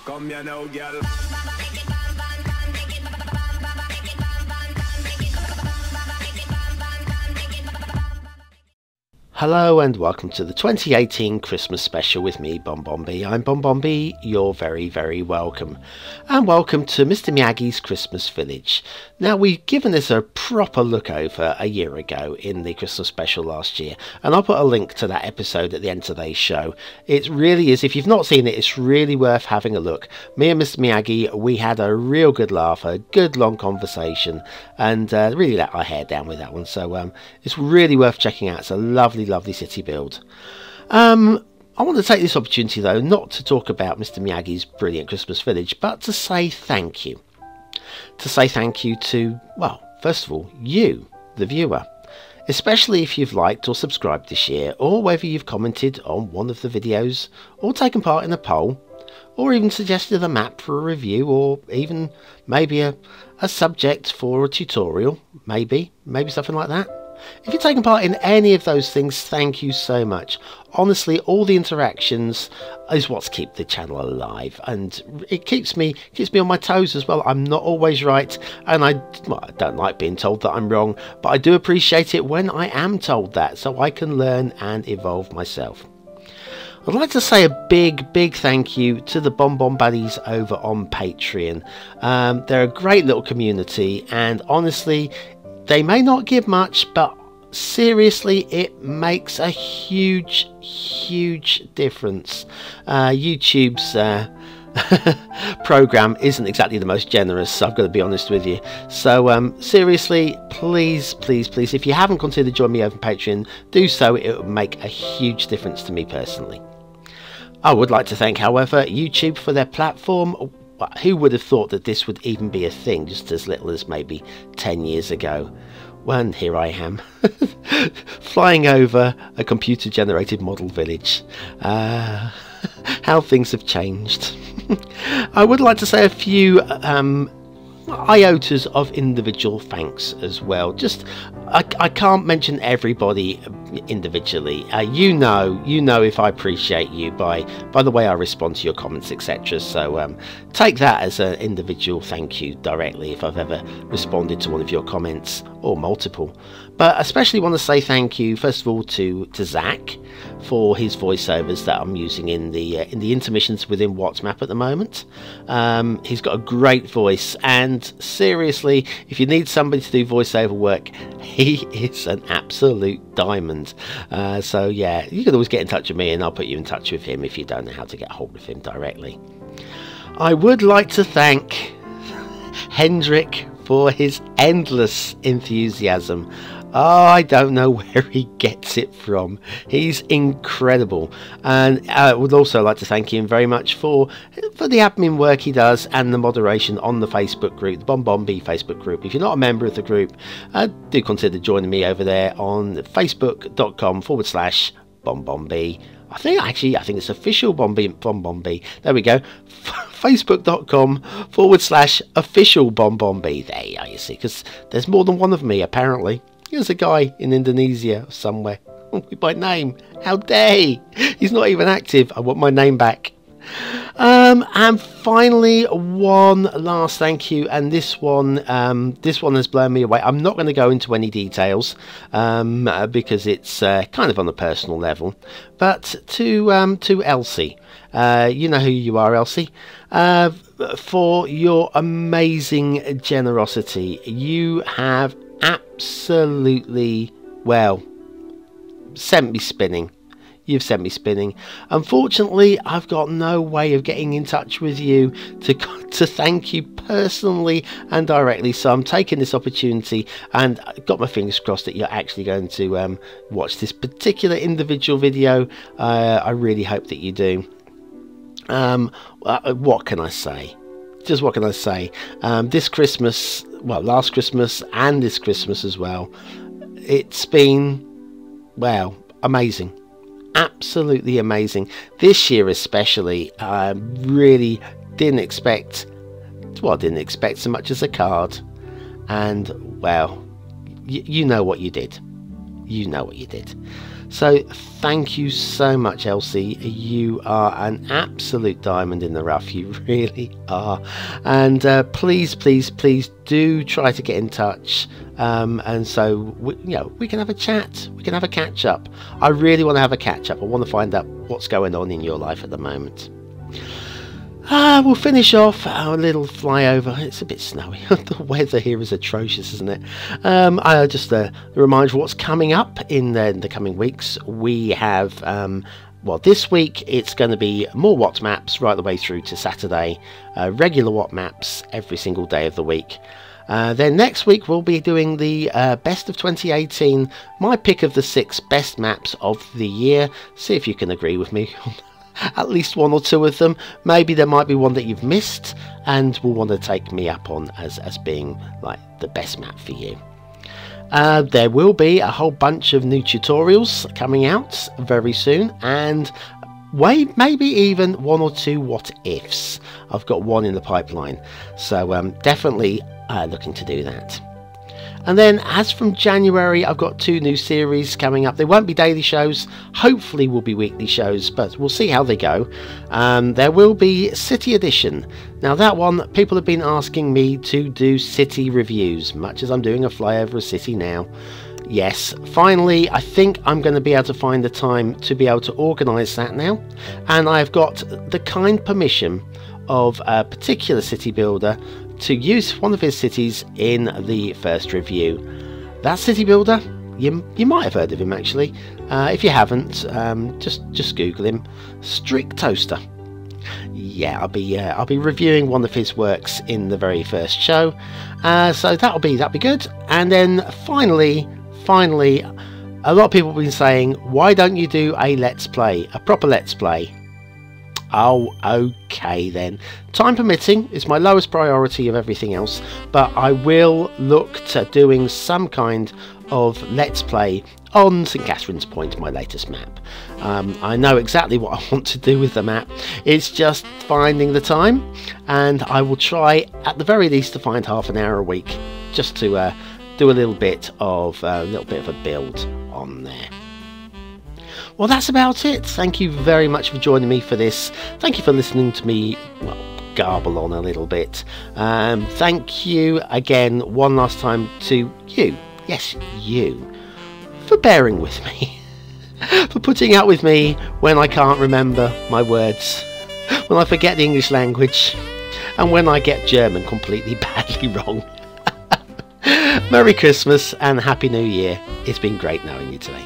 Come here now, girl. Hello and welcome to the 2018 Christmas Special with me, BonBonB. I'm BonBonB, you're very, very welcome. And welcome to MrMiyagi's Christmas Village. Now, we've given this a proper look over a year ago in the Christmas Special last year, and I'll put a link to that episode at the end of today's show. It really is, if you've not seen it, it's really worth having a look. Me and MrMiyagi, we had a real good laugh, a good long conversation, and really let our hair down with that one. So it's really worth checking out. It's a lovely city build. I want to take this opportunity though not to talk about MrMiyagi's brilliant Christmas village, but to say thank you. To say thank you to, well, first of all, you, the viewer. Especially if you've liked or subscribed this year, or whether you've commented on one of the videos, or taken part in a poll, or even suggested a map for a review, or even maybe a subject for a tutorial, maybe something like that. If you've taken part in any of those things, thank you so much. Honestly, all the interactions is what's kept the channel alive, and it keeps me on my toes as well. I'm not always right, and I don't like being told that I'm wrong, but I do appreciate it when I am told that, so I can learn and evolve myself. I'd like to say a big thank you to the BonBon buddies over on Patreon. They're a great little community, and honestly, they may not give much, but seriously, it makes a huge difference. YouTube's program isn't exactly the most generous, I've got to be honest with you. So seriously, please, if you haven't considered joining me over on Patreon, do so. It would make a huge difference to me personally. I would like to thank, however, YouTube for their platform. Who would have thought that this would even be a thing just as little as maybe 10 years ago? Well, here I am, flying over a computer-generated model village. How things have changed. I would like to say a few iotas of individual thanks as well. Just I can't mention everybody individually. You know if I appreciate you by the way I respond to your comments, etc. So take that as an individual thank you directly if I've ever responded to one of your comments, or multiple. But especially want to say thank you first of all to Zach for his voiceovers that I'm using in the intermissions within WhatsApp at the moment. He's got a great voice, and seriously, if you need somebody to do voiceover work, he is an absolute diamond. So yeah, you can always get in touch with me and I'll put you in touch with him if you don't know how to get hold of him directly. I would like to thank Hendrik for his endless enthusiasm. Oh, I don't know where he gets it from. He's incredible. And I would also like to thank him very much for the admin work he does and the moderation on the Facebook group, the BonBonB Facebook group. If you're not a member of the group, do consider joining me over there on facebook.com/BonBonB. I think it's official BonBonB. There we go. Facebook.com/official BonBonB. There you are, you see, because there's more than one of me apparently. There's a guy in Indonesia somewhere by name. How dare he? He's not even active. I want my name back. And finally, one last thank you, and this one has blown me away. I'm not going to go into any details because it's kind of on a personal level. But to Elsie, you know who you are, Elsie. For your amazing generosity, you have absolutely, well, sent me spinning. You've sent me spinning. Unfortunately, I've got no way of getting in touch with you to thank you personally and directly, so I'm taking this opportunity, and I've got my fingers crossed that you're actually going to watch this particular individual video. I really hope that you do. What can I say? Just what can I say? This Christmas, well, last Christmas and this Christmas as well, it's been, well, amazing. Absolutely amazing. This year especially, I really didn't expect so much as a card. And, well, you know what you did. You know what you did. So thank you so much, Elsie. You are an absolute diamond in the rough. You really are. And please do try to get in touch. And so we can have a chat. We can have a catch up. I really want to have a catch up. I want to find out what's going on in your life at the moment. We'll finish off our little flyover. It's a bit snowy. The weather here is atrocious, isn't it? I just a reminder of what's coming up in the coming weeks. We have, well, this week it's going to be more Watt maps right the way through to Saturday. Regular Watt maps every single day of the week. Then next week we'll be doing the best of 2018, my pick of the 6 best maps of the year. See if you can agree with me on at least one or two of them. Maybe there might be one that you've missed and will want to take me up on as being like the best map for you. There will be a whole bunch of new tutorials coming out very soon, and maybe even 1 or 2 what ifs. I've got one in the pipeline, so definitely looking to do that. And then as from January, I've got 2 new series coming up. They won't be daily shows, hopefully will be weekly shows, but we'll see how they go. There will be City Edition. Now that one, people have been asking me to do city reviews, much as I'm doing a flyover of city now. Yes, finally, I think I'm going to be able to find the time to be able to organise that now. And I've got the kind permission of a particular city builder to use one of his cities in the first review. That city builder, you might have heard of him actually. If you haven't, just Google him. Strict Toaster. Yeah, I'll be reviewing one of his works in the very first show. So that'll be good. And then finally, a lot of people have been saying, why don't you do a let's play, a proper let's play? Oh, okay then. Time permitting is my lowest priority of everything else, but I will look to doing some kind of let's play on St Catherine's Point, my latest map. I know exactly what I want to do with the map. It's just finding the time, and I will try at the very least to find half an hour a week just to do a little bit of a build on there. Well, that's about it. Thank you very much for joining me for this. Thank you for listening to me, well, garble on a little bit. Thank you again one last time to you, yes, you, for bearing with me, for putting up with me when I can't remember my words, when I forget the English language, and when I get German completely badly wrong. Merry Christmas and Happy New Year. It's been great knowing you today.